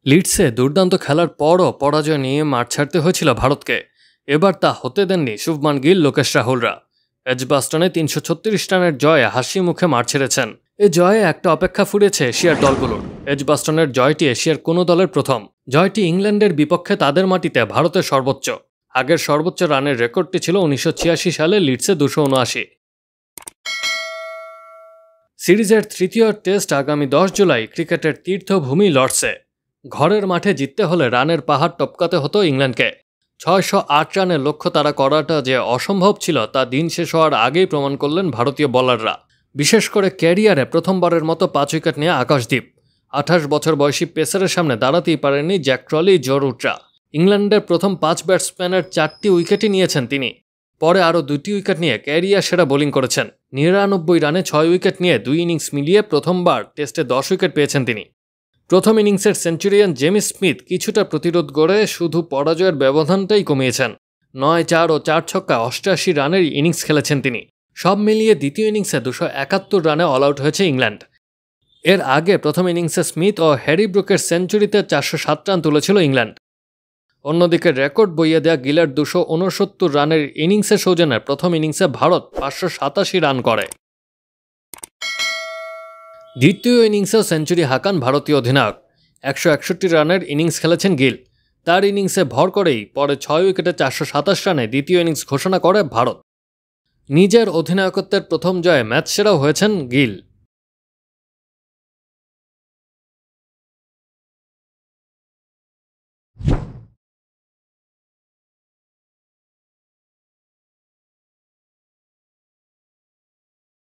লিডসে দুর্দান্ত খেলার পরও পরাজয় নিয়ে মাঠ ছাড়তে হয়েছিল ভারতকে। এবার তা হতে দেননি শুভমান গিল, লোকেশ রাহুলরা। এজবাস্টনে ৩৩৬ রানের জয়ে হাসি মুখে মাঠ ছেড়েছেন। এ জয়ে একটা অপেক্ষা ফুরিয়েছে এশিয়ার দলগুলোর। এজবাস্টনের জয়টি এশিয়ার কোনো দলের প্রথম। জয়টি ইংল্যান্ডের বিপক্ষে তাদের মাটিতে ভারতের সর্বোচ্চ। আগের সর্বোচ্চ রানের রেকর্ডটি ছিল ১৯৮৬ সালে লিডসে ২৭৯। সিরিজের তৃতীয় টেস্ট আগামী ১০ জুলাই ক্রিকেটের তীর্থভূমি লর্ডসে। ঘরের মাঠে জিততে হলে রানের পাহাড় টপকাতে হতো ইংল্যান্ডকে। ৬০৮ রানের লক্ষ্য তারা করাটা যে অসম্ভব ছিল তা দিন শেষ হওয়ার আগেই প্রমাণ করলেন ভারতীয় বোলাররা। বিশেষ করে ক্যারিয়ারে প্রথমবারের মতো ৫ উইকেট নিয়ে আকাশদ্বীপ। ২৮ বছর বয়সী পেসারের সামনে দাঁড়াতেই পারেননি জ্যাক ক্রলি, জো রুটরা। ইংল্যান্ডের প্রথম ৫ ব্যাটসম্যানের ৪টি উইকেটই নিয়েছেন তিনি। পরে আরও ২টি উইকেট নিয়ে ক্যারিয়ার সেরা বোলিং করেছেন। ৯৯ রানে ৬ উইকেট নিয়ে ২ ইনিংস মিলিয়ে প্রথমবার টেস্টে ১০ উইকেট পেয়েছেন তিনি। প্রথম ইনিংসের সেঞ্চুরিয়ান জেমি স্মিথ কিছুটা প্রতিরোধ গড়ে শুধু পরাজয়ের ব্যবধানটাই কমিয়েছেন। ৯-৪ ও ৪ ছক্কা ৮৮ রানের ইনিংস খেলেছেন তিনি। সব মিলিয়ে দ্বিতীয় ইনিংসে ২৭১ রানে অল আউট হয়েছে ইংল্যান্ড। এর আগে প্রথম ইনিংসে স্মিথ ও হ্যারি ব্রুকের সেঞ্চুরিতে ৪০৭ রান তুলেছিল ইংল্যান্ড। অন্যদিকে রেকর্ড বইয়ে দেয়া গিলের ২৬৯ রানের ইনিংসের সৌজন্যে প্রথম ইনিংসে ভারত ৫৮৭ রান করে। দ্বিতীয় ইনিংসেও সেঞ্চুরি হাঁকান ভারতীয় অধিনায়ক। ১৬১ রানের ইনিংস খেলেছেন গিল। তার ইনিংসে ভর করেই পরে ৬ উইকেটে ৪২৭ রানে দ্বিতীয় ইনিংস ঘোষণা করে ভারত। নিজের অধিনায়কত্বের প্রথম জয়ে ম্যাচ সেরাও হয়েছেন গিল।